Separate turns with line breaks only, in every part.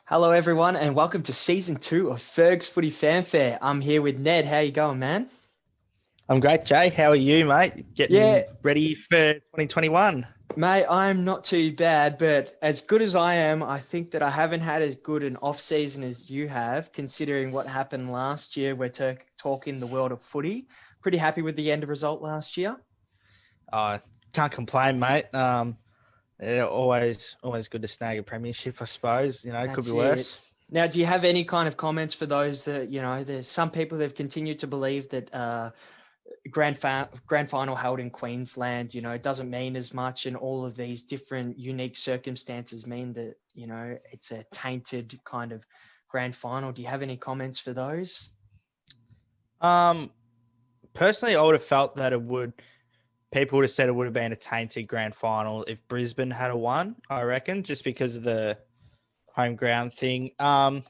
Hello, everyone, and welcome to season 2 of Ferg's Footy Fanfare. I'm here with Ned. How you going, man?
I'm great, Jay. How are you, mate?
Yeah,
Getting ready for 2021?
mate, I'm not too bad, but as good as I am, I think that I haven't had as good an off season as you have, considering what happened last year. We're talking the world of footy. Pretty happy with the end result last year.
I can't complain, mate. Yeah, always good to snag a premiership, I suppose. It could be
That's it.
worse.
Now, do you have any kind of comments for those that, there's some people that have continued to believe that grand final held in Queensland, it doesn't mean as much, and all of these different unique circumstances mean that it's a tainted kind of grand final. Do you have any comments for those?
Um, Personally, I would have felt that it would. People would have said it would have been a tainted grand final if Brisbane had a won. I reckon, just because of the home ground thing. I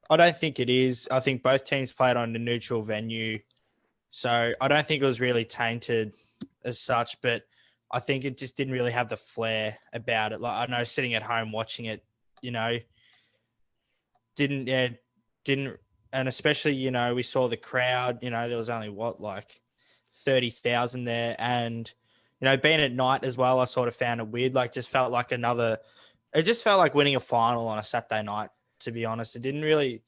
don't think it is. I think both teams played on a neutral venue. So I don't think it was really tainted as such, but I think it just didn't really have the flair about it. Like I know sitting at home watching it, you know, didn't, and especially we saw the crowd. There was only like 30,000 there, and being at night as well, I sort of found it weird. Like just felt like another. It just felt like winning a final on a Saturday night. To be honest, it didn't really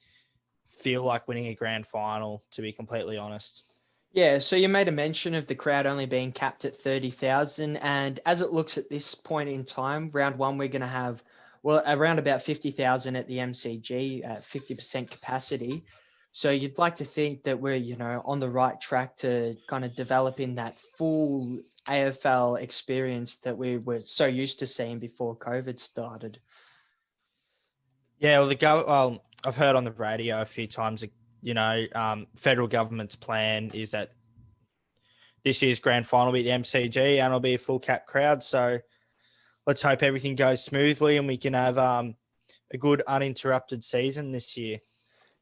feel like winning a grand final. To be completely honest.
Yeah, so you made a mention of the crowd only being capped at 30,000. And as it looks at this point in time, round one, we're going to have, well, around about 50,000 at the MCG at 50% capacity. So you'd like to think that we're, on the right track to kind of developing that full AFL experience that we were so used to seeing before COVID started.
Yeah, well, I've heard on the radio a few times. Federal government's plan is that this year's grand final will be the MCG and it'll be a full cap crowd. So let's hope everything goes smoothly and we can have a good uninterrupted season this year.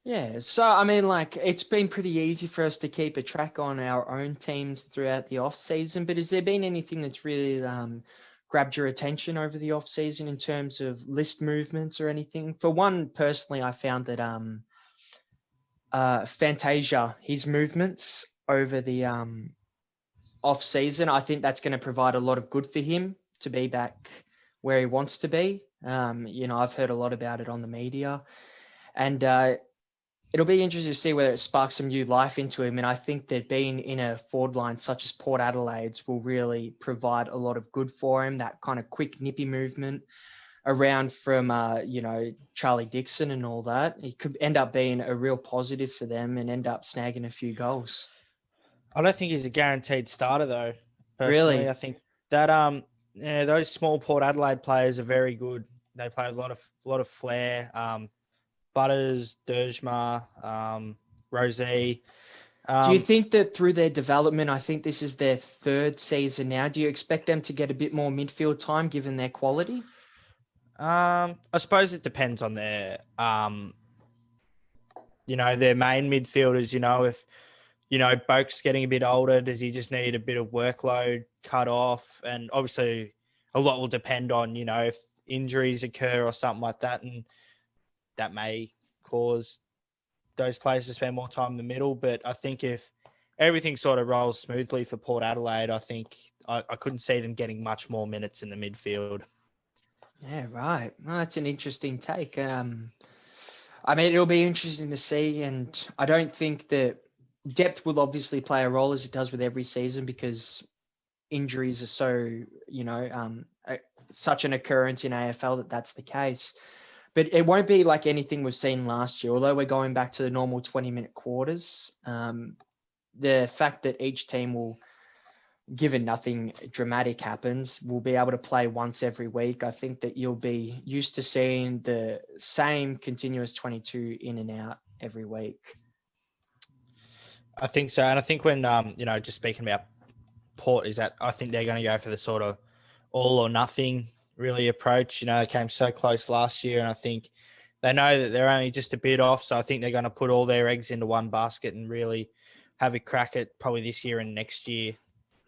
Yeah, so I mean, like it's been pretty easy for us to keep a track on our own teams throughout the off season. But has there been anything that's really grabbed your attention over the off season in terms of list movements or anything? For one, personally, I found that Fantasia, his movements over the off season, I think that's going to provide a lot of good for him to be back where he wants to be. I've heard a lot about it on the media, and it'll be interesting to see whether it sparks some new life into him. And I think that being in a forward line such as Port Adelaide's will really provide a lot of good for him. That kind of quick, nippy movement around from, Charlie Dixon and all that. It could end up being a real positive for them and end up snagging a few goals.
I don't think he's a guaranteed starter though. Personally,
Really?
I think that those small Port Adelaide players are very good. They play a lot of flair. Butters, Derjma, Rosie.
Do you
Um,
think that through their development, I think this is their third season now, do you expect them to get a bit more midfield time given their quality?
I suppose it depends on their main midfielders. If Boak's getting a bit older, does he just need a bit of workload cut off? And obviously, a lot will depend on if injuries occur or something like that, and that may cause those players to spend more time in the middle. But I think if everything sort of rolls smoothly for Port Adelaide, I think I couldn't see them getting much more minutes in the midfield.
Yeah, right. Well, that's an interesting take. I mean, it'll be interesting to see, and I don't think that depth will obviously play a role as it does with every season because injuries are so, such an occurrence in AFL that that's the case. But it won't be like anything we've seen last year, although we're going back to the normal 20-minute quarters. The fact that each team will, given nothing dramatic happens, we'll be able to play once every week. I think that you'll be used to seeing the same continuous 22 in and out every week.
I think so. And I think when, just speaking about Port, is that I think they're going to go for the sort of all or nothing really approach. They came so close last year, and I think they know that they're only just a bit off. So I think they're going to put all their eggs into one basket and really have a crack at probably this year and next year,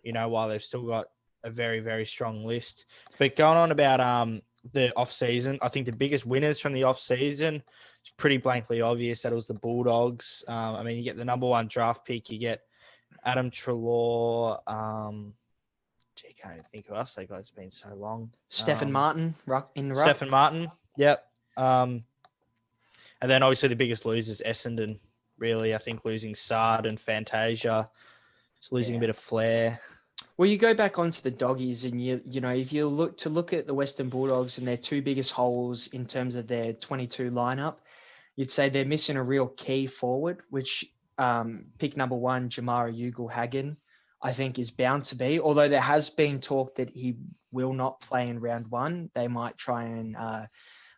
while they've still got a very, very strong list. But going on about the off season, I think the biggest winners from the off season, it's pretty blankly obvious that it was the Bulldogs. I mean, you get the number 1 draft pick, you get Adam Treloar. Gee, can't even think who else they got. It's been so long.
Stephen Martin, in the ruck.
Stephen Martin, yep. And then obviously the biggest losers, Essendon. Really, I think losing Sard and Fantasia, it's losing a bit of flair.
Well, you go back onto the Doggies, and you know, if you look at the Western Bulldogs and their 2 biggest holes in terms of their 22 lineup, you'd say they're missing a real key forward, which pick number 1, Jamara Ugle-Hagan, I think is bound to be. Although there has been talk that he will not play in round 1, they might try and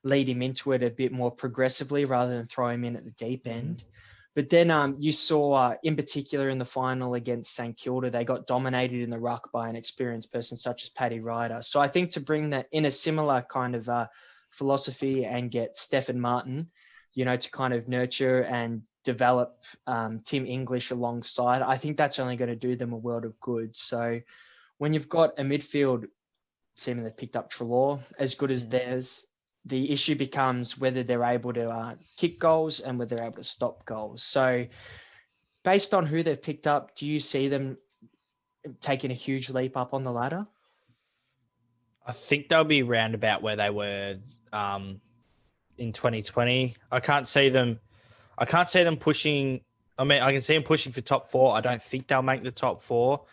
lead him into it a bit more progressively rather than throw him in at the deep end. But then you saw, in particular in the final against St Kilda, they got dominated in the ruck by an experienced person such as Paddy Ryder. So I think to bring that in a similar kind of philosophy and get Stephen Martin, you know, to kind of nurture and develop Tim English alongside, I think that's only going to do them a world of good. So when you've got a midfield team that picked up Treloar as good as theirs, the issue becomes whether they're able to kick goals and whether they're able to stop goals. So based on who they've picked up, do you see them taking a huge leap up on the ladder?
I think they'll be round about where they were in 2020. I can't see them pushing. I mean, I can see them pushing for top 4. I don't think they'll make the top 4,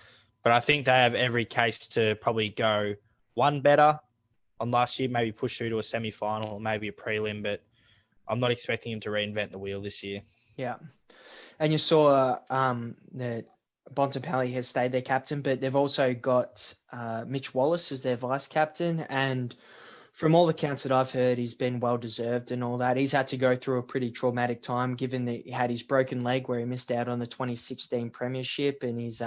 but I think they have every case to probably go one better on last year, maybe push through to a semi-final or maybe a prelim, but I'm not expecting him to reinvent the wheel this year.
Yeah. And you saw that Bontempelli has stayed their captain, but they've also got Mitch Wallace as their vice captain. And from all accounts that I've heard, he's been well-deserved and all that. He's had to go through a pretty traumatic time, given that he had his broken leg where he missed out on the 2016 premiership, and he's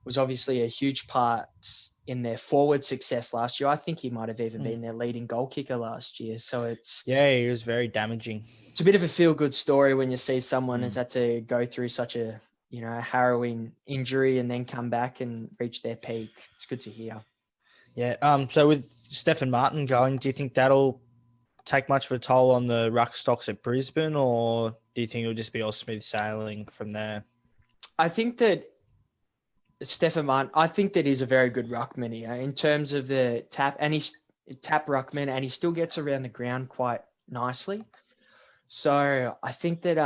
was obviously a huge part in their forward success last year. I think he might have even been their leading goal kicker last year. So
he was very damaging.
It's a bit of a feel-good story when you see someone has had to go through such a, you know, harrowing injury and then come back and reach their peak. It's good to hear.
Yeah. So with Stephen Martin going, do you think that'll take much of a toll on the ruck stocks at Brisbane, or do you think it'll just be all smooth sailing from there?
I think that Stephen Martin, I think that he's a very good ruckman here in terms of the tap, and he's tap ruckman, and he still gets around the ground quite nicely. So I think that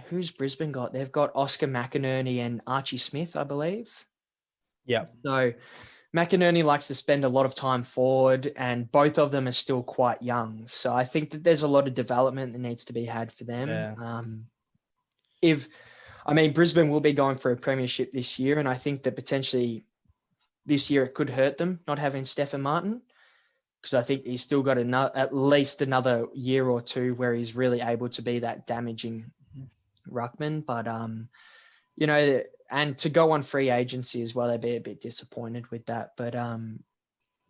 who's Brisbane got? They've got Oscar McInerney and Archie Smith, I believe.
Yeah.
So McInerney likes to spend a lot of time forward, and both of them are still quite young. So I think that there's a lot of development that needs to be had for them.
Yeah.
Brisbane will be going for a premiership this year, and I think that potentially this year it could hurt them not having Stephen Martin, because I think he's still got at least another year or two where he's really able to be that damaging ruckman. But, you know, and to go on free agency as well, they'd be a bit disappointed with that. But,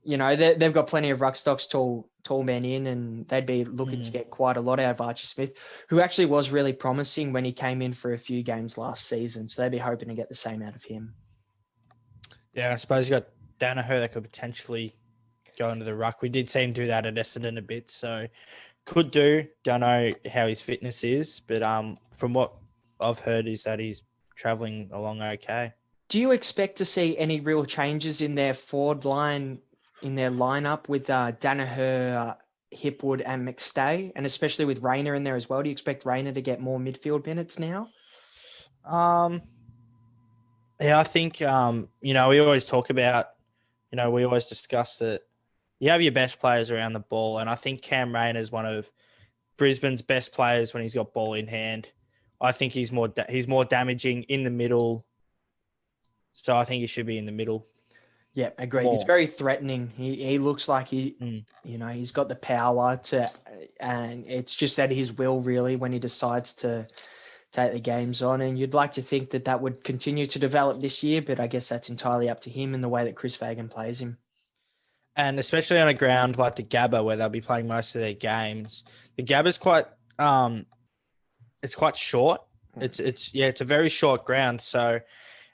you know, they've got plenty of ruck stocks, tall men in, and they'd be looking to get quite a lot out of Archie Smith, who actually was really promising when he came in for a few games last season. So they'd be hoping to get the same out of him. Yeah,
I suppose you got Danaher that could potentially go into the ruck. We did see him do that at Essendon a bit, so could do. Don't know how his fitness is, but from what I've heard is that he's travelling along okay.
Do you expect to see any real changes in their forward line, in their lineup with Danaher, Hipwood and McStay, and especially with Rayner in there as well? Do you expect Rayner to get more midfield minutes now?
Yeah, I think, you know, we always talk about, you know, we always discuss that you have your best players around the ball, and I think Cam Rayner is one of Brisbane's best players when he's got ball in hand. I think he's more damaging in the middle, so I think he should be in the middle.
Yeah, agreed. It's very threatening. He looks like you know, he's got the power to, and it's just at his will really when he decides to take the games on. And you'd like to think that would continue to develop this year, but I guess that's entirely up to him and the way that Chris Fagan plays him. And
especially on a ground like the Gabba, where they'll be playing most of their games, the Gabba's quite, it's quite short. It's a very short ground. So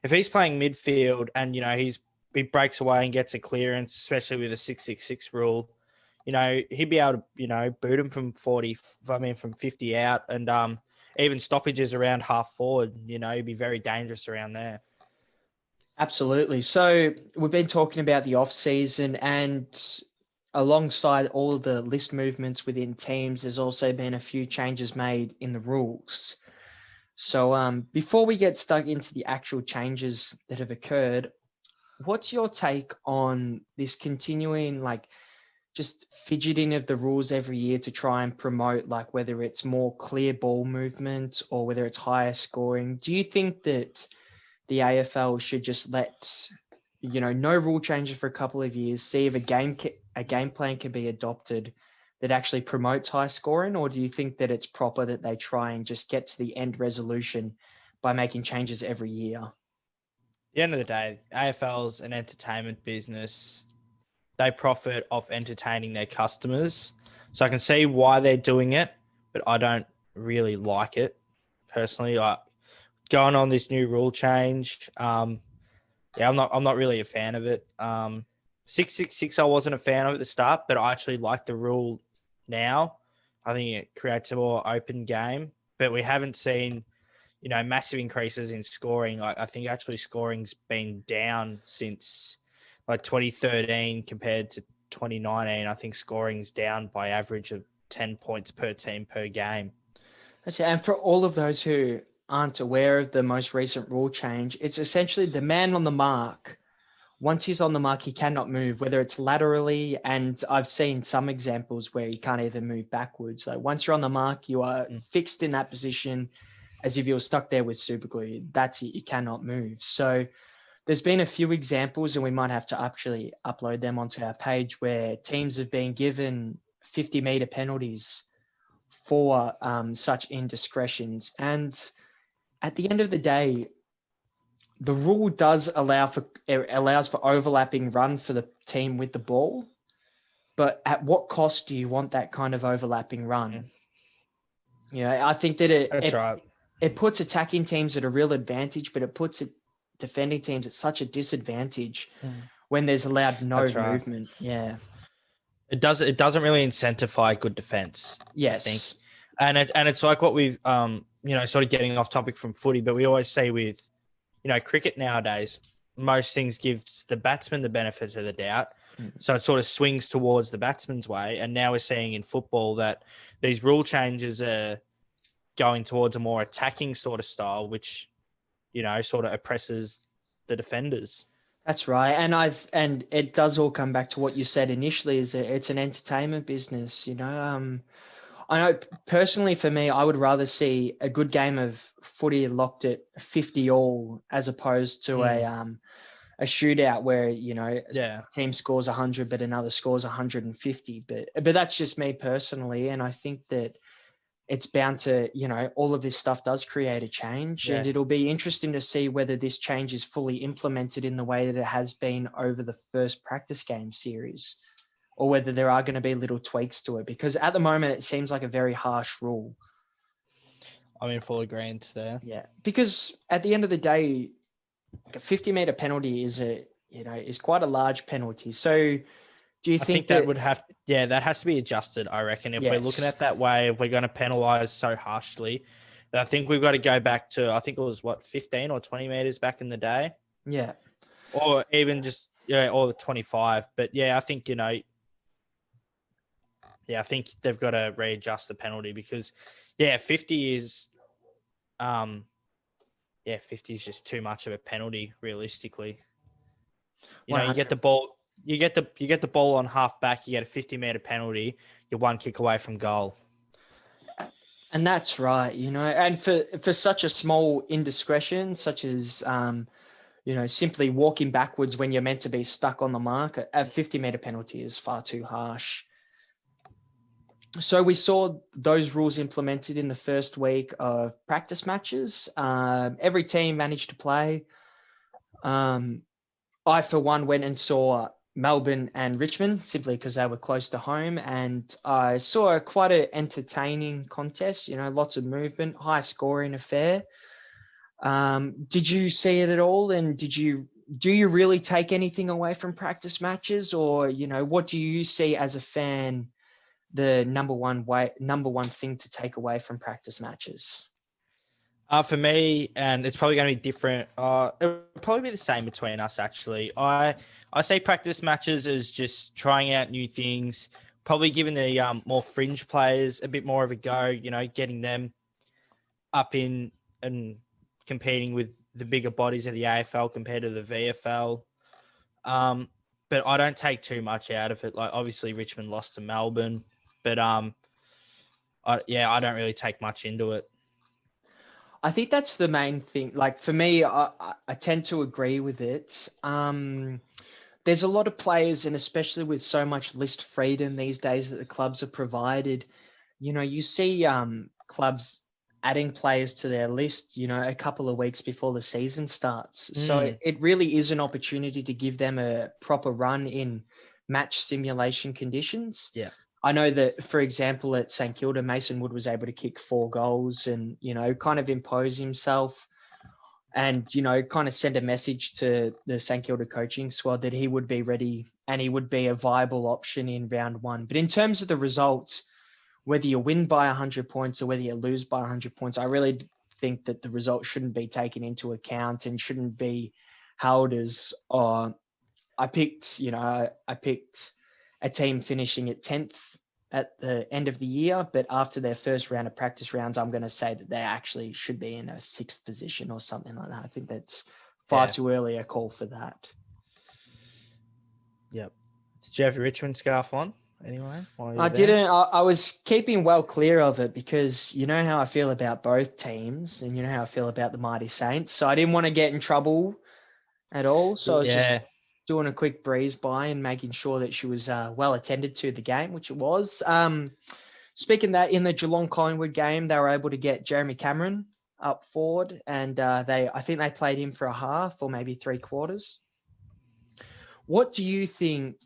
if he's playing midfield and, you know, he breaks away and gets a clearance, especially with a 6-6-6 rule, he'd be able to, boot him from from 50 out, and even stoppages around half forward, he'd be very dangerous around there.
Absolutely. So we've been talking about the off season, and alongside all of the list movements within teams, there's also been a few changes made in the rules. So before we get stuck into the actual changes that have occurred, what's your take on this continuing, just fidgeting of the rules every year to try and promote, whether it's more clear ball movement or whether it's higher scoring? Do you think that the AFL should just let, no rule changes for a couple of years, see if a game plan can be adopted that actually promotes high scoring? Or do you think that it's proper that they try and just get to the end resolution by making changes every year?
At the end of the day, AFL's an entertainment business. They profit off entertaining their customers. So I can see why they're doing it, but I don't really like it personally. Going on this new rule change, I'm not really a fan of it. 666 I wasn't a fan of at the start, but I actually like the rule now. I think it creates a more open game, but we haven't seen, massive increases in scoring. I think actually scoring's been down since 2013 compared to 2019. I think scoring's down by average of 10 points per team per game.
And for all of those who aren't aware of the most recent rule change, it's essentially the man on the mark. Once he's on the mark, he cannot move, whether it's laterally, and I've seen some examples where you can't even move backwards. Once you're on the mark, you are fixed in that position as if you're stuck there with super glue. That's it. You cannot move. So there's been a few examples, and we might have to actually upload them onto our page, where teams have been given 50-meter penalties for such indiscretions. And at the end of the day, the rule does allows for overlapping run for the team with the ball, but at what cost do you want that kind of overlapping run? I think that it puts attacking teams at a real advantage, but it puts defending teams at such a disadvantage when there's allowed no movement. Yeah,
it doesn't really incentivize good defense.
Yes,
I think, and it's like what we've sort of getting off topic from footy, but we always say with cricket nowadays, most things gives the batsman the benefit of the doubt. So it sort of swings towards the batsman's way. And now we're seeing in football that these rule changes are going towards a more attacking sort of style, which, sort of oppresses the defenders.
That's right. And it does all come back to what you said initially, is that it's an entertainment business, I know personally for me, I would rather see a good game of footy locked at 50 all as opposed to a shootout where, a team scores 100, but another scores 150. But that's just me personally. And I think that it's bound to, all of this stuff does create a change, and it'll be interesting to see whether this change is fully implemented in the way that it has been over the first practice game series, or whether there are going to be little tweaks to it, because at the moment it seems like a very harsh rule.
I'm in full agreement there.
Yeah, because at the end of the day, a 50-meter penalty is quite a large penalty. So do you think
that would have, that has to be adjusted, I reckon. If we're looking at that way, if we're going to penalise so harshly, I think we've got to go back to, I think it was 15 or 20 meters back in the day.
Yeah.
Or even just, or the 25. But I think, I think they've got to readjust the penalty because, 50 is, 50 is just too much of a penalty, realistically. You get the ball, you get the ball on half back, you get a 50-meter penalty, you're one kick away from goal.
And that's right, and for such a small indiscretion, such as, simply walking backwards when you're meant to be stuck on the mark, a 50-meter penalty is far too harsh. So we saw those rules implemented in the first week of practice matches. Every team managed to play. I, for one, went and saw Melbourne and Richmond simply because they were close to home. And I saw quite an entertaining contest, lots of movement, high scoring affair. Did you see it at all? And did you do you really take anything away from practice matches, or, what do you see as a fan, the number one thing to take away from practice matches?
For me, and it's probably going to be different. It'll probably be the same between us, actually. I see practice matches as just trying out new things, probably giving the more fringe players a bit more of a go, getting them up in and competing with the bigger bodies of the AFL compared to the VFL. But I don't take too much out of it. Like, obviously Richmond lost to Melbourne, but I don't really take much into it.
I think that's the main thing. Like, for me, I tend to agree with it. There's a lot of players, and especially with so much list freedom these days that the clubs are provided, you see clubs adding players to their list, a couple of weeks before the season starts. So it really is an opportunity to give them a proper run in match simulation conditions.
Yeah.
I know that, for example, at St Kilda, Mason Wood was able to kick 4 goals and, kind of impose himself and, kind of send a message to the St Kilda coaching squad that he would be ready and he would be a viable option in round 1. But in terms of the results, whether you win by 100 points or whether you lose by 100 points, I really think that the result shouldn't be taken into account and shouldn't be held as, I picked a team finishing at 10th at the end of the year, but after their first round of practice rounds, I'm going to say that they actually should be in a 6th position or something like that. I think that's far too early a call for that.
Yep. Did you have your Richmond scarf on anyway?
I didn't. I was keeping well clear of it because you know how I feel about both teams and you know how I feel about the Mighty Saints. So I didn't want to get in trouble at all. So I was just doing a quick breeze by and making sure that she was well attended to the game, which it was. Speaking of that, in the Geelong-Collingwood game, they were able to get Jeremy Cameron up forward, and I think they played him for a half or maybe 3/4. What do you think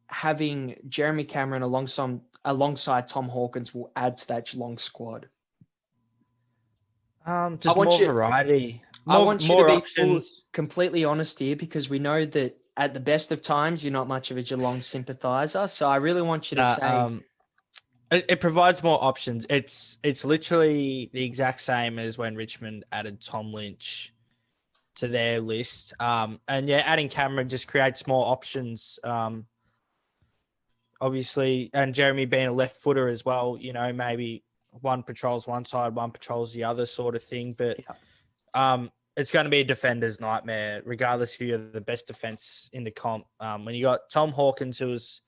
having Jeremy Cameron alongside Tom Hawkins will add to that Geelong squad?
Just more variety.
I want you to be completely honest here, because we know that at the best of times, you're not much of a Geelong sympathiser. So I really want you to say...
It provides more options. It's literally the exact same as when Richmond added Tom Lynch to their list. Adding Cameron just creates more options. Obviously, and Jeremy being a left footer as well, maybe one patrols one side, one patrols the other sort of thing. But it's going to be a defender's nightmare, regardless if you're the best defense in the comp. When you got Tom Hawkins, who was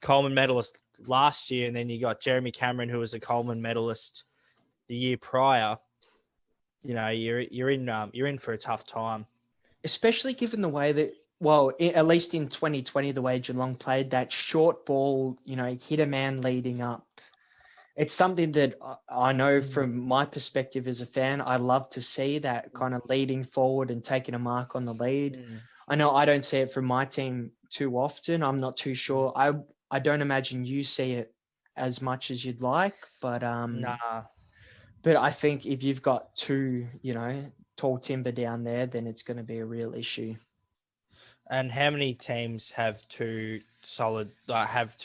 Coleman medalist last year, and then you got Jeremy Cameron, who was a Coleman medalist the year prior, you're in for a tough time. Especially
given the way that, at least in 2020, the way Geelong played that short ball, hit a man leading up. It's something that I know from my perspective as a fan, I love to see that kind of leading forward and taking a mark on the lead. I know I don't see it from my team too often. I'm not too sure. I don't imagine you see it as much as you'd like, but But I think if you've got two, tall timber down there, then it's going to be a real issue.
And how many teams have two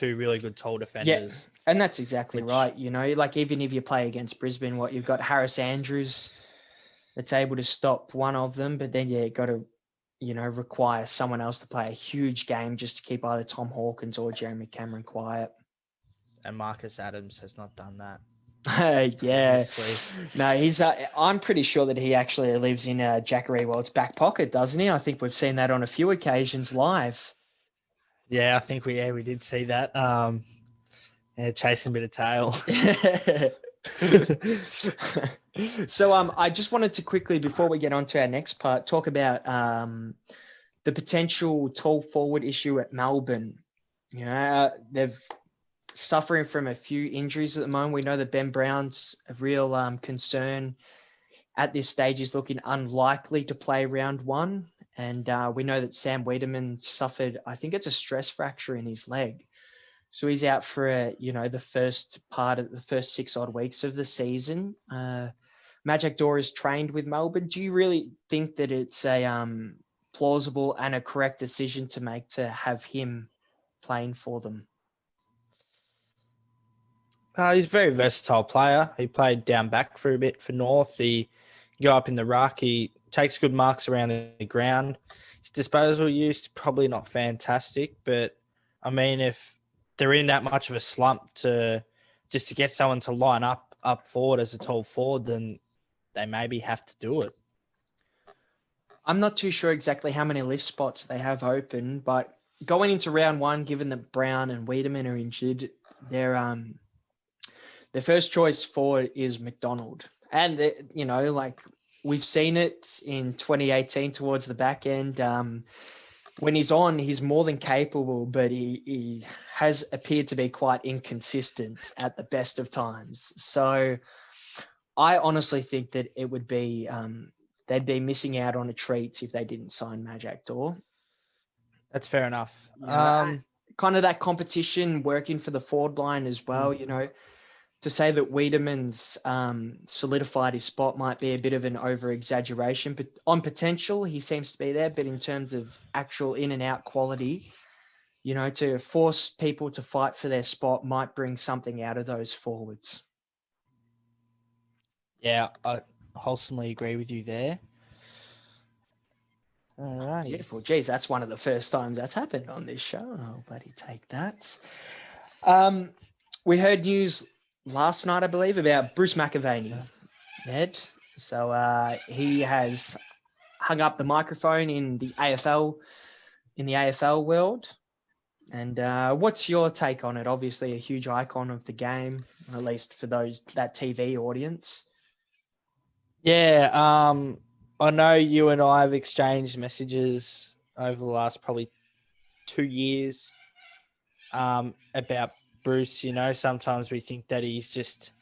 really good tall defenders?
Yeah, and that's exactly right. Like even if you play against Brisbane, you've got Harris Andrews that's able to stop one of them, but then you've got to, require someone else to play a huge game just to keep either Tom Hawkins or Jeremy Cameron quiet.
And Marcus Adams has not done that.
Yeah. No, he's. I'm pretty sure that he actually lives in Jackery World's back pocket, doesn't he? I think we've seen that on a few occasions live.
Yeah, I think we did see that. Chasing a bit of tail.
So I just wanted to quickly, before we get on to our next part, talk about the potential tall forward issue at Melbourne. They've suffering from a few injuries at the moment. We know that Ben Brown's a real concern at this stage. He's looking unlikely to play round 1. And we know that Sam Wiedemann suffered, I think it's a stress fracture in his leg. So he's out for, the first part of the first 6 odd weeks of the season. Majak Dor is trained with Melbourne. Do you really think that it's plausible and a correct decision to make to have him playing for them?
He's a very versatile player. He played down back for a bit for North. He go up in the ruck. He takes good marks around the ground. His disposal use, probably not fantastic, but I mean, if they're in that much of a slump to get someone to line up forward as a tall forward, then they maybe have to do it.
I'm not too sure exactly how many list spots they have open, but going into round one, given that Brown and Wiedemann are injured, their first choice forward is McDonald. And, we've seen it in 2018 towards the back end. When he's on, he's more than capable, but he has appeared to be quite inconsistent at the best of times. So I honestly think that it would be they'd be missing out on a treat if they didn't sign Majak Dor.
That's fair enough.
Kind of that competition working for the forward line as well, to say that Wiedemann's solidified his spot might be a bit of an over-exaggeration, but on potential, he seems to be there. But in terms of actual in and out quality, to force people to fight for their spot might bring something out of those forwards.
Yeah, I wholesomely agree with you there. All right.
Beautiful. Geez, that's one of the first times that's happened on this show. I'll bloody take that. We heard news last night, I believe, about Bruce McAvaney, Ned. So he has hung up the microphone in the AFL world. And what's your take on it? Obviously, a huge icon of the game, at least for that TV audience.
Yeah, I know you and I have exchanged messages over the last probably 2 years about Bruce. Sometimes we think that he's just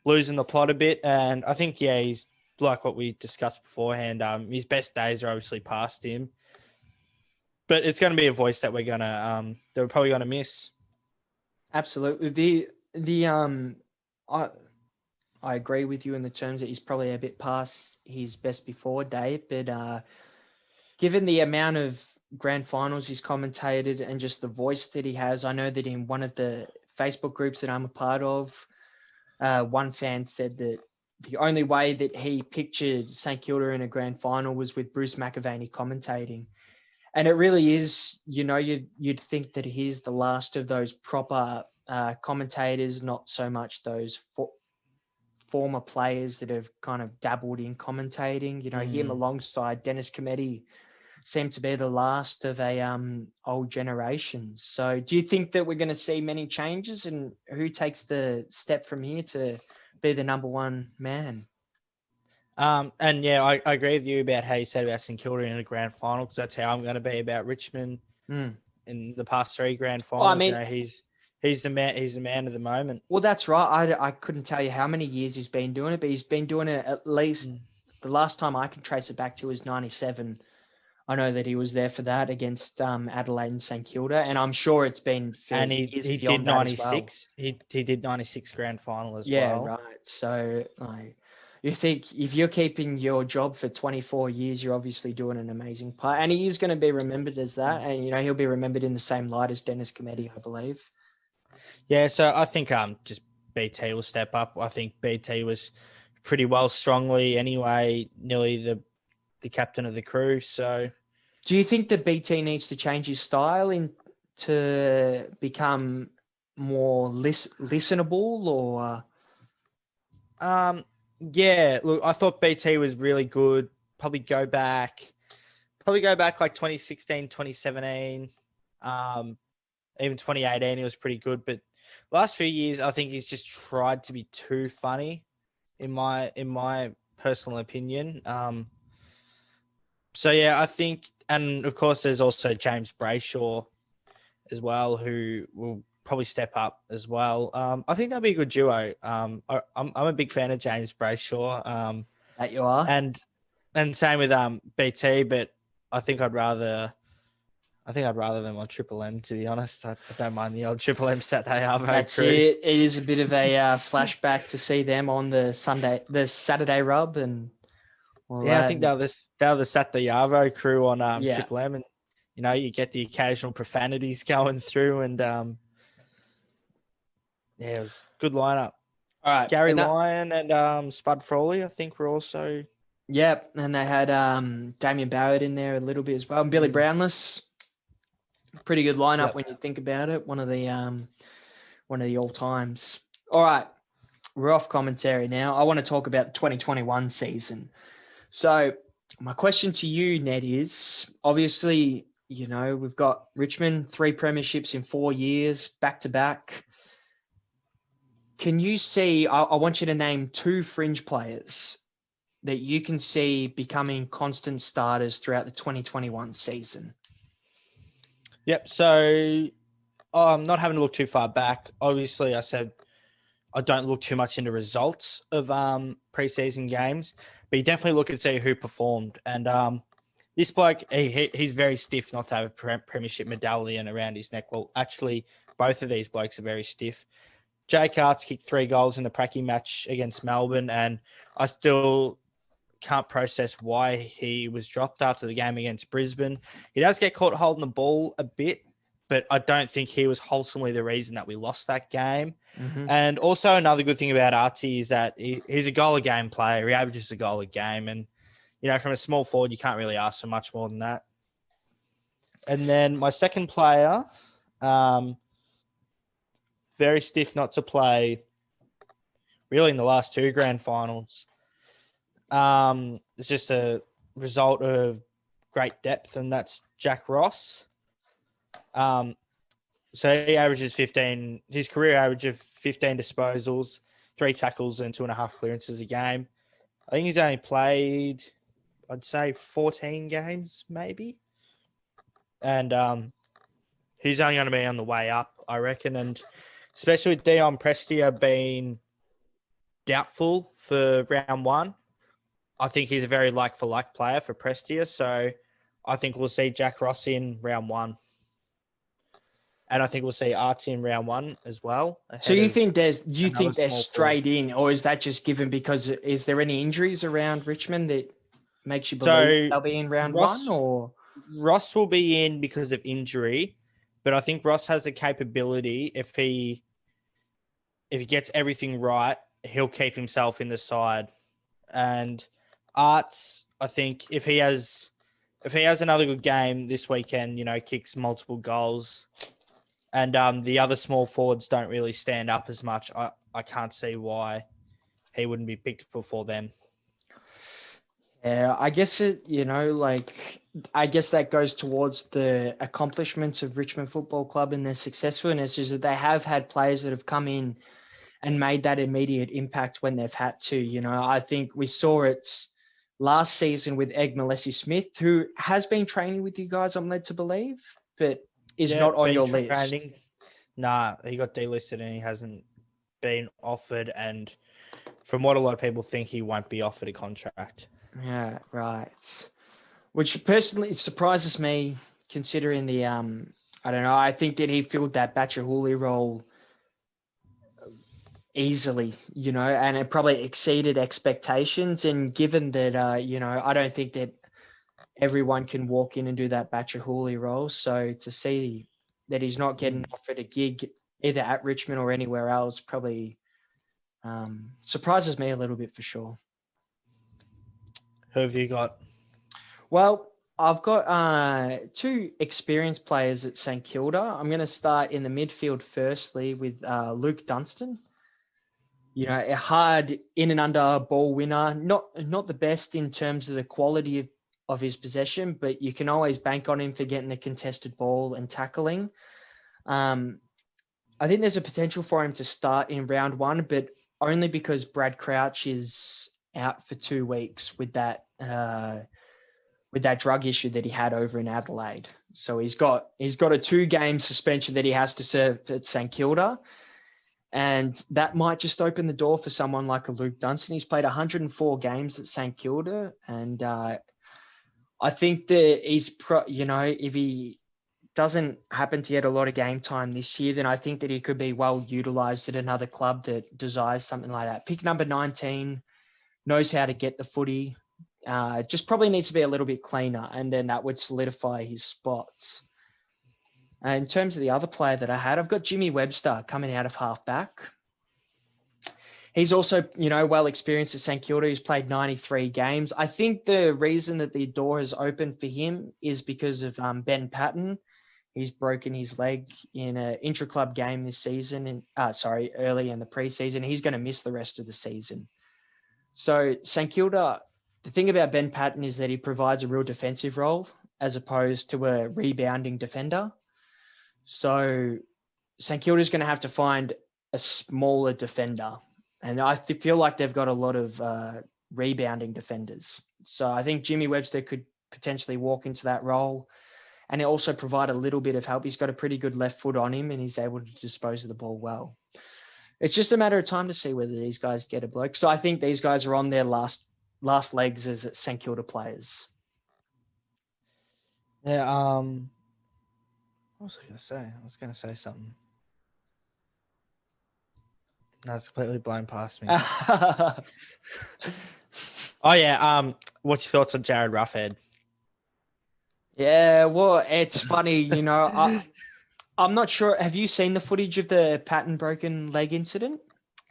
losing the plot a bit. And I think, he's like what we discussed beforehand. His best days are obviously past him. But it's going to be a voice that we're probably going to miss.
Absolutely. I agree with you in the terms that he's probably a bit past his best before date, but given the amount of grand finals he's commentated and just the voice that he has, I know that in one of the Facebook groups that I'm a part of, one fan said that the only way that he pictured St Kilda in a grand final was with Bruce McAvaney commentating. And it really is, you'd think that he's the last of those proper commentators, not so much those former players that have kind of dabbled in commentating. Him alongside Dennis Cometti seem to be the last of a old generation. So do you think that we're going to see many changes, and who takes the step from here to be the number one man?
And yeah, I agree with you about how you said about St Kilda in a grand final, because that's how I'm going to be about Richmond in the past 3 grand finals.
Well, I mean,
he's the man. He's the man of the moment.
Well, that's right. I couldn't tell you how many years he's been doing it, but he's been doing it at least the last time I can trace it back to is 97. I know that he was there for that against Adelaide and St Kilda, and I'm sure it's been.
And he did 96. Well. He did 96 grand final as well.
Yeah, right. So you think if you're keeping your job for 24 years, you're obviously doing an amazing part, and he is going to be remembered as that, and he'll be remembered in the same light as Dennis Cometti, I believe.
Yeah, so I think just BT will step up. I think BT was pretty well strongly anyway, nearly the captain of the crew. So,
do you think that BT needs to change his style to become more listenable, or?
Yeah, look, I thought BT was really good. Probably go back like 2016, 2017, even 2018. He was pretty good, but last few years, I think he's just tried to be too funny, in my personal opinion. So yeah, I think, and of course, there's also James Brayshaw as well, who will probably step up as well. I think that'd be a good duo. I'm a big fan of James Brayshaw.
That you are,
and same with BT, but I think I'd rather them on Triple M, to be honest. I don't mind the old Triple M stat they are.
That's
crew.
it. It is a bit of a flashback to see them on the Saturday rub, and Well,
Yeah, I think they're the Satyavo crew on
yeah.
Triple M, and you get the occasional profanities going through, and yeah, it was a good lineup.
All right.
Gary
And
Lyon and Spud Frawley, I think, were also.
yep. And they had Damien Barrett in there a little bit as well. And Billy Brownless, pretty good lineup
Yep.
when you think about it. One of the all times. All right. We're off commentary now. I want to talk about the 2021 season. So my question to you, Ned, is obviously, we've got Richmond, 3 premierships in 4 years, back to back. Can you see, I want you to name 2 fringe players that you can see becoming constant starters throughout the 2021 season?
Yep. So I'm not having to look too far back. Obviously, I said I don't look too much into results of preseason games, but you definitely look and see who performed. And this bloke, he's very stiff not to have a premiership medallion around his neck. Well, actually, both of these blokes are very stiff. Jake Arts kicked 3 goals in the Pracky match against Melbourne, and I still can't process why he was dropped after the game against Brisbane. He does get caught holding the ball a bit, but I don't think he was wholesomely the reason that we lost that game.
Mm-hmm.
And also another good thing about Artie is that he's a goal a game player. He averages a goal a game. And, from a small forward, you can't really ask for much more than that. And then my second player, very stiff not to play really in the last 2 grand finals. It's just a result of great depth, and that's Jack Ross. So he averages 15, his career average of 15 disposals, 3 tackles and 2.5 clearances a game. I think he's only played, I'd say 14 games maybe. And he's only going to be on the way up, I reckon. And especially with Dion Prestia being doubtful for round 1, I think he's a very like-for-like player for Prestia. So I think we'll see Jack Ross in round 1. And I think we'll see Artie in round 1 as well.
So do you think they're straight
forward.
in, or is that just given because is there any injuries around Richmond that makes you believe they'll be in round 1? Or
Ross will be in because of injury, but I think Ross has the capability if he gets everything right, he'll keep himself in the side. And Arts, I think if he has another good game this weekend, kicks multiple goals, and the other small forwards don't really stand up as much, I can't see why he wouldn't be picked before them.
Yeah, I guess I guess that goes towards the accomplishments of Richmond Football Club and their successfulness, is that they have had players that have come in and made that immediate impact when they've had to. I think we saw it last season with Egg Malesi-Smith, who has been training with you guys, I'm led to believe, but is not on your list.
Nah, he got delisted and he hasn't been offered. And from what a lot of people think, he won't be offered a contract.
Yeah, right. Which personally surprises me, considering the I don't know. I think that he filled that Batchahuli role easily, and it probably exceeded expectations. And given that, I don't think that everyone can walk in and do that Batchahuli role. So to see that he's not getting offered a gig either at Richmond or anywhere else probably surprises me a little bit for sure.
Who have you got?
Well, I've got 2 experienced players at St Kilda. I'm going to start in the midfield firstly with Luke Dunstan. A hard in and under ball winner, not the best in terms of the quality of his possession, but you can always bank on him for getting the contested ball and tackling. I think there's a potential for him to start in round 1, but only because Brad Crouch is out for 2 weeks with that drug issue that he had over in Adelaide. So he's got a 2-game suspension that he has to serve at St Kilda. And that might just open the door for someone like a Luke Dunstan. He's played 104 games at St Kilda. And I think that if he doesn't happen to get a lot of game time this year, then I think that he could be well utilised at another club that desires something like that. Pick number 19, knows how to get the footy, Just probably needs to be a little bit cleaner, and then that would solidify his spots. In terms of the other player that I had, I've got Jimmy Webster coming out of halfback. He's also, well experienced at St Kilda. He's played 93 games. I think the reason that the door has opened for him is because of Ben Patton. He's broken his leg in an intra-club game this season, early in the preseason. He's going to miss the rest of the season. So St Kilda, the thing about Ben Patton is that he provides a real defensive role as opposed to a rebounding defender. So St Kilda is going to have to find a smaller defender. And I feel like they've got a lot of rebounding defenders. So I think Jimmy Webster could potentially walk into that role and also provide a little bit of help. He's got a pretty good left foot on him and he's able to dispose of the ball well. It's just a matter of time to see whether these guys get a bloke. So I think these guys are on their last legs as St Kilda players.
Yeah. What was I going to say? I was going to say something. No, it's completely blown past me. Oh yeah. What's your thoughts on Jared Roughhead?
Yeah, well, it's funny, I'm not sure. Have you seen the footage of the Patton broken leg incident?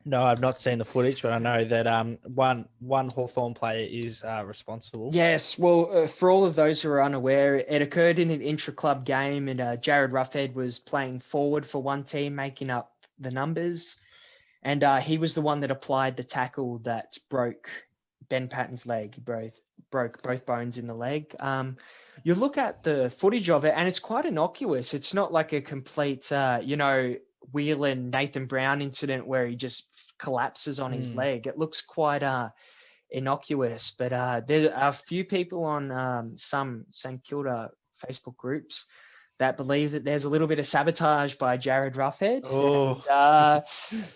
No, I've not seen the footage, but I know that one Hawthorn player is responsible.
Yes, well, for all of those who are unaware, it occurred in an intra-club game, and Jared Roughhead was playing forward for one team, making up the numbers, and he was the one that applied the tackle that broke Ben Patton's leg. He broke both bones in the leg. You look at the footage of it, and it's quite innocuous. It's not like a complete, Whelan Nathan Brown incident where he just collapses on his leg. It looks quite innocuous, but there are a few people on some St Kilda Facebook groups that believe that there's a little bit of sabotage by Jared Roughhead.
Oh,
and,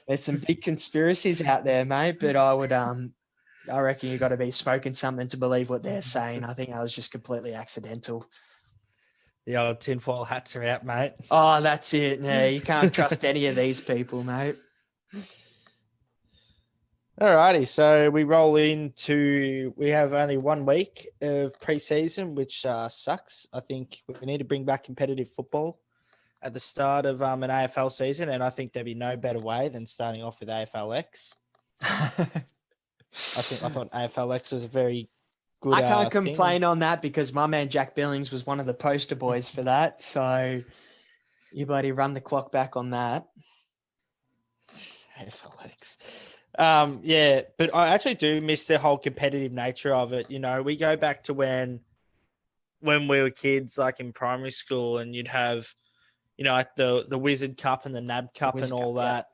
there's some big conspiracies out there, mate. But I reckon you got to be smoking something to believe what they're saying. I think that was just completely accidental.
The old tinfoil hats are out, mate.
Oh, that's it. No, you can't trust any of these people, mate.
Alrighty, so we roll into, we have only 1 week of preseason, which sucks. I think we need to bring back competitive football at the start of an AFL season, and I think there'd be no better way than starting off with AFLX. I thought AFLX was a very good.
I can't complain on that because my man Jack Billings was one of the poster boys for that. So you bloody run the clock back on that.
AFLX. Yeah, but I actually do miss the whole competitive nature of it. We go back to when we were kids, like in primary school, and you'd have, like the Wizard Cup and the NAB Cup and all that.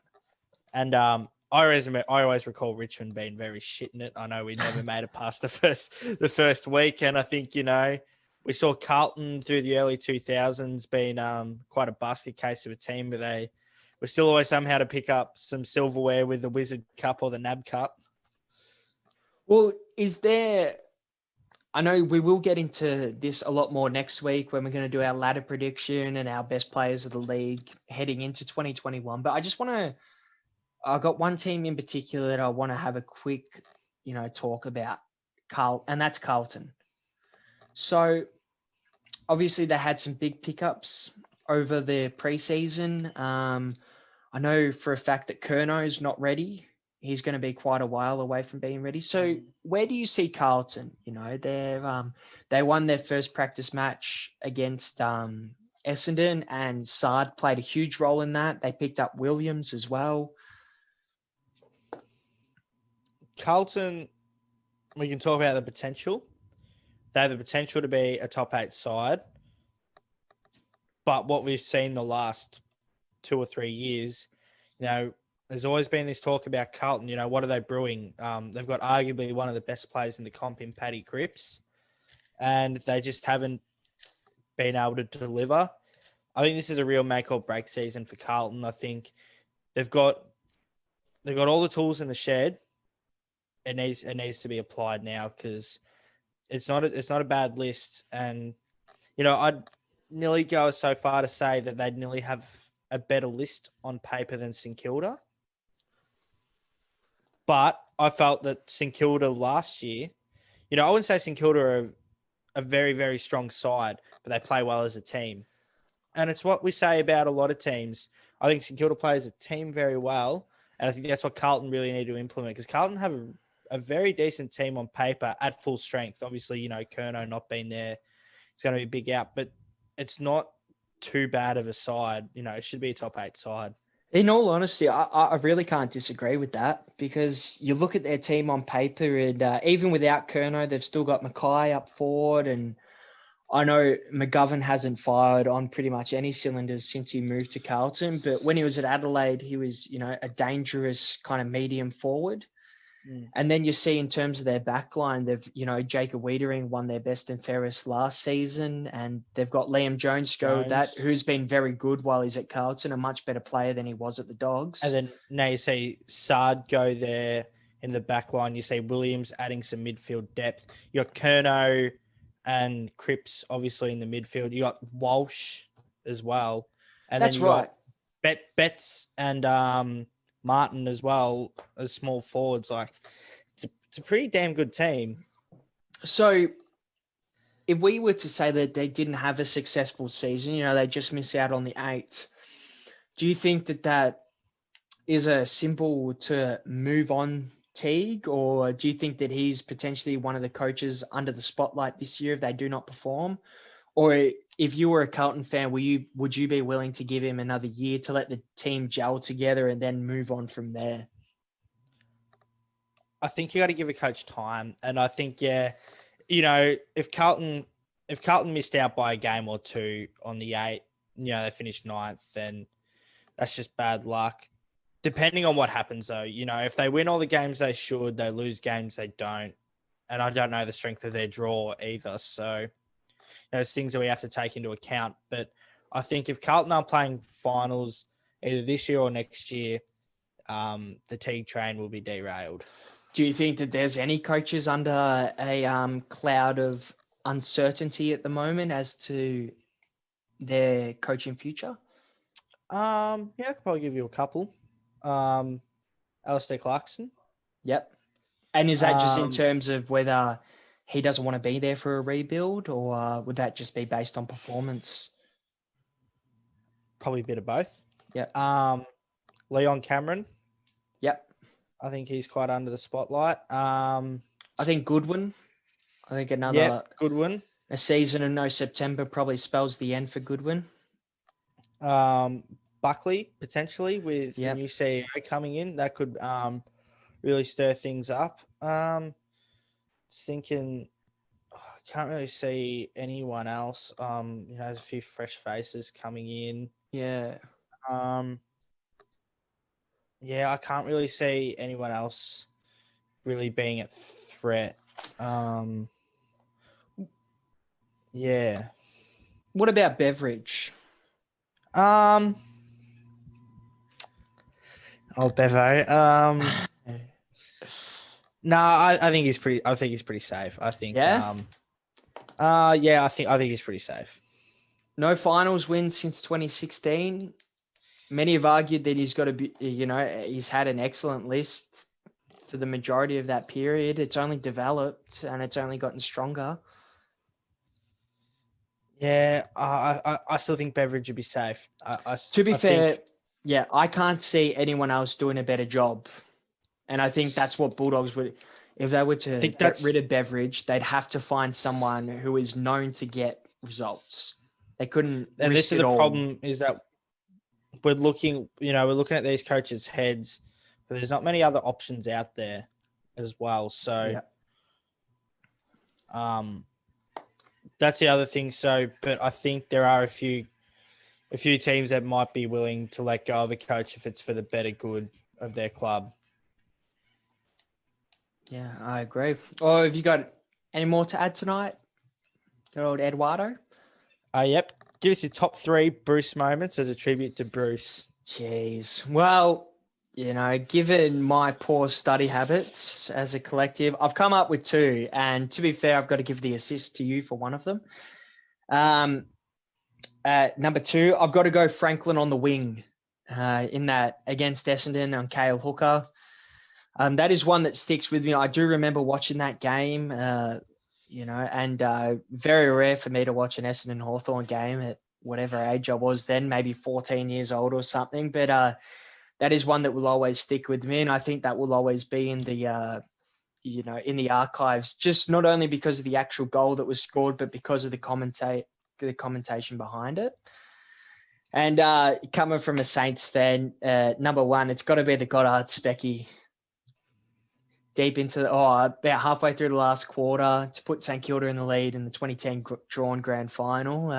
Yeah. And I always recall Richmond being very shit in it. I know we never made it past the first week, and I think we saw Carlton through the early 2000s being quite a basket case of a team, but they were still always somehow to pick up some silverware with the Wizard Cup or the NAB Cup.
Well, I know we will get into this a lot more next week when we're going to do our ladder prediction and our best players of the league heading into 2021. But I've got one team in particular that I want to have a quick, talk about, and that's Carlton. So obviously they had some big pickups over the preseason. I know for a fact that Curno's not ready. He's going to be quite a while away from being ready. So where do you see Carlton? They won their first practice match against Essendon, and Sard played a huge role in that. They picked up Williams as well.
Carlton, we can talk about the potential. They have the potential to be a top 8 side. But what we've seen the last 2 or 3 years, there's always been this talk about Carlton. What are they brewing? They've got arguably one of the best players in the comp in Paddy Cripps, and they just haven't been able to deliver. I think this is a real make or break season for Carlton. I think they've got all the tools in the shed. It needs to be applied now because it's not a bad list, and I'd nearly go so far to say that they'd nearly have a better list on paper than St Kilda. But I felt that St Kilda last year, I wouldn't say St Kilda are a very, very strong side, but they play well as a team. And it's what we say about a lot of teams. I think St Kilda plays a team very well. And I think that's what Carlton really need to implement, because Carlton have a very decent team on paper at full strength. Obviously, Curnow not being there, it's going to be a big out, but it's not too bad of a side. It should be a top 8 side.
In all honesty, I really can't disagree with that, because you look at their team on paper, and even without Curnow, they've still got Mackay up forward. And I know McGovern hasn't fired on pretty much any cylinders since he moved to Carlton, but when he was at Adelaide, he was, a dangerous kind of medium forward. And then you see in terms of their backline, they've, Jacob Wiedering won their best and fairest last season, and they've got Liam Jones to go with that, who's been very good while he's at Carlton, a much better player than he was at the Dogs.
And then now you see Sard go there in the backline. You see Williams adding some midfield depth. You got Curnow and Cripps obviously in the midfield. You got Walsh as well. And
That's
then you
right.
got Betts and Martin as well as small forwards. Like, it's a pretty damn good team.
So if we were to say that they didn't have a successful season, they just miss out on the 8, do you think that is a symbol to move on Teague, or do you think that he's potentially one of the coaches under the spotlight this year if they do not perform? Or if you were a Carlton fan, would you be willing to give him another year to let the team gel together and then move on from there?
I think you got to give a coach time. And I think, if Carlton missed out by a game or two on the 8, they finished 9th, then that's just bad luck. Depending on what happens, though, if they win all the games they should, they lose games they don't. And I don't know the strength of their draw either. So, it's things that we have to take into account. But I think if Carlton are playing finals either this year or next year, the Teague train will be derailed.
Do you think that there's any coaches under a cloud of uncertainty at the moment as to their coaching future?
I could probably give you a couple. Alistair Clarkson.
Yep. And is that just in terms of whether he doesn't want to be there for a rebuild, or would that just be based on performance?
Probably a bit of both.
Yeah.
Leon Cameron.
Yep.
I think he's quite under the spotlight. I
think Goodwin. I think another
Goodwin.
A season of no September probably spells the end for Goodwin.
Buckley, potentially, with the new CEO coming in. That could really stir things up. Thinking, I can't really see anyone else. There's a few fresh faces coming in.
Yeah.
I can't really see anyone else really being a threat.
What about Beveridge?
Bevo. No, I think he's pretty. I think he's pretty safe. I think.
Yeah.
I think he's pretty safe.
No finals wins since 2016. Many have argued that he's got to be. He's had an excellent list for the majority of that period. It's only developed and it's only gotten stronger.
Yeah, I still think Beveridge would be safe.
To be fair, I can't see anyone else doing a better job. And I think that's what Bulldogs would, if they were to get rid of Beveridge, they'd have to find someone who is known to get results. They couldn't.
And this is the problem: is that we're looking at these coaches' heads, but there's not many other options out there as well. So, that's the other thing. So, but I think there are a few teams that might be willing to let go of a coach if it's for the better good of their club.
Yeah, I agree. Oh, have you got any more to add tonight? Good old Eduardo.
Yep. Give us your top 3 Bruce moments as a tribute to Bruce.
Jeez. Well, given my poor study habits as a collective, I've come up with 2. And to be fair, I've got to give the assist to you for one of them. Number 2, I've got to go Franklin on the wing in that against Essendon on Cale Hooker. That is one that sticks with me. I do remember watching that game, and very rare for me to watch an Essendon Hawthorn game at whatever age I was then, maybe 14 years old or something. But that is one that will always stick with me. And I think that will always be in the, in the archives, just not only because of the actual goal that was scored, but because of the commentation behind it. And coming from a Saints fan, number one, it's got to be the Goddard Specky. Deep into about halfway through the last quarter to put St Kilda in the lead in the 2010 drawn grand final.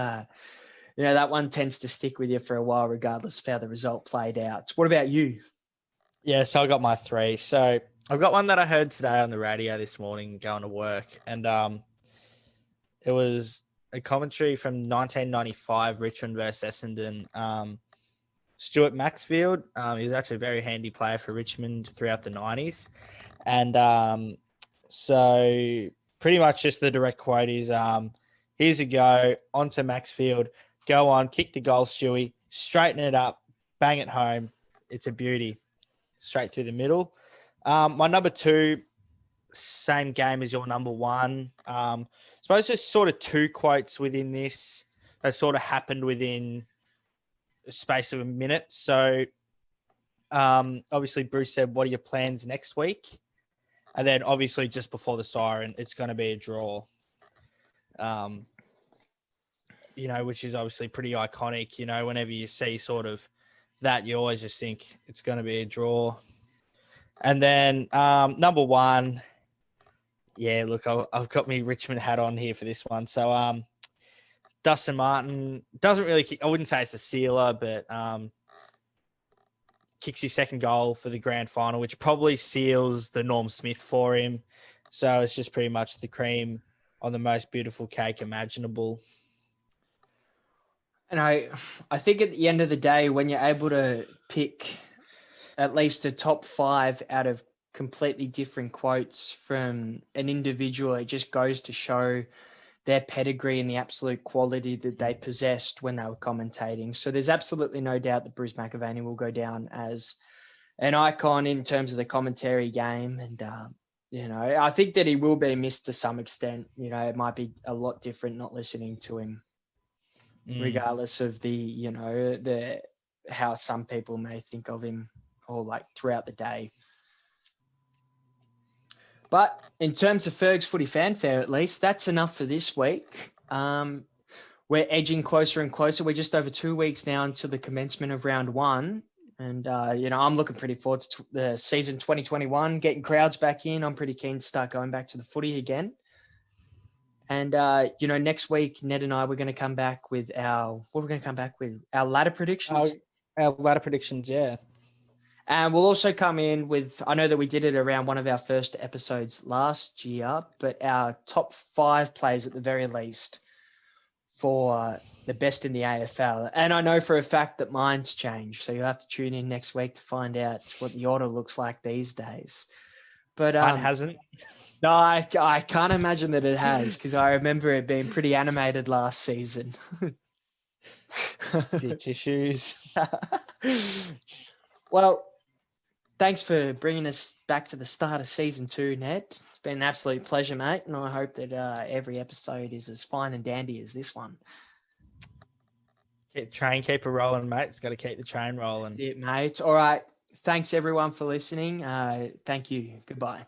That one tends to stick with you for a while, regardless of how the result played out. What about you?
Yeah, so I got my three. So I've got one that I heard today on the radio this morning going to work. And it was a commentary from 1995, Richmond versus Essendon. Stuart Maxfield, he was actually a very handy player for Richmond throughout the 90s. And so pretty much just the direct quote is, here's a go, onto Maxfield, go on, kick the goal, Stewie, straighten it up, bang it home. It's a beauty. Straight through the middle. My number two, same game as your number one. I suppose there's sort of two quotes within this that sort of happened within a space of a minute. So obviously Bruce said, what are your plans next week? And then obviously just before the siren, it's going to be a draw. Which is obviously pretty iconic. Whenever you see sort of that, you always just think it's going to be a draw. And then number one, yeah, look, I've got my Richmond hat on here for this one. So Dustin Martin doesn't really kick, I wouldn't say it's a sealer, but kicks his second goal for the grand final, which probably seals the Norm Smith for him. So it's just pretty much the cream on the most beautiful cake imaginable.
And I think at the end of the day, when you're able to pick at least a top five out of completely different quotes from an individual, it just goes to show their pedigree and the absolute quality that they possessed when they were commentating. So there's absolutely no doubt that Bruce McAvaney will go down as an icon in terms of the commentary game. And, I think that he will be missed to some extent. It might be a lot different not listening to him, regardless of the how some people may think of him or like throughout the day. But in terms of Ferg's footy fanfare, at least, that's enough for this week. We're edging closer and closer. We're just over 2 weeks now until the commencement of round one. And, I'm looking pretty forward to the season 2021, getting crowds back in. I'm pretty keen to start going back to the footy again. And, next week, Ned and I, we're going to come back with our ladder predictions.
Our ladder predictions, yeah.
And we'll also come in with, I know that we did it around one of our first episodes last year, but our top 5 players at the very least for the best in the AFL. And I know for a fact that mine's changed. So you'll have to tune in next week to find out what the order looks like these days. But
mine hasn't.
No, I can't imagine that it has, because I remember it being pretty animated last season.
The tissues.
Well, thanks for bringing us back to the start of season 2, Ned. It's been an absolute pleasure, mate. And I hope that every episode is as fine and dandy as this one.
Keep it rolling, mate. It's got to keep the train rolling.
That's it, mate. All right. Thanks, everyone, for listening. Thank you. Goodbye.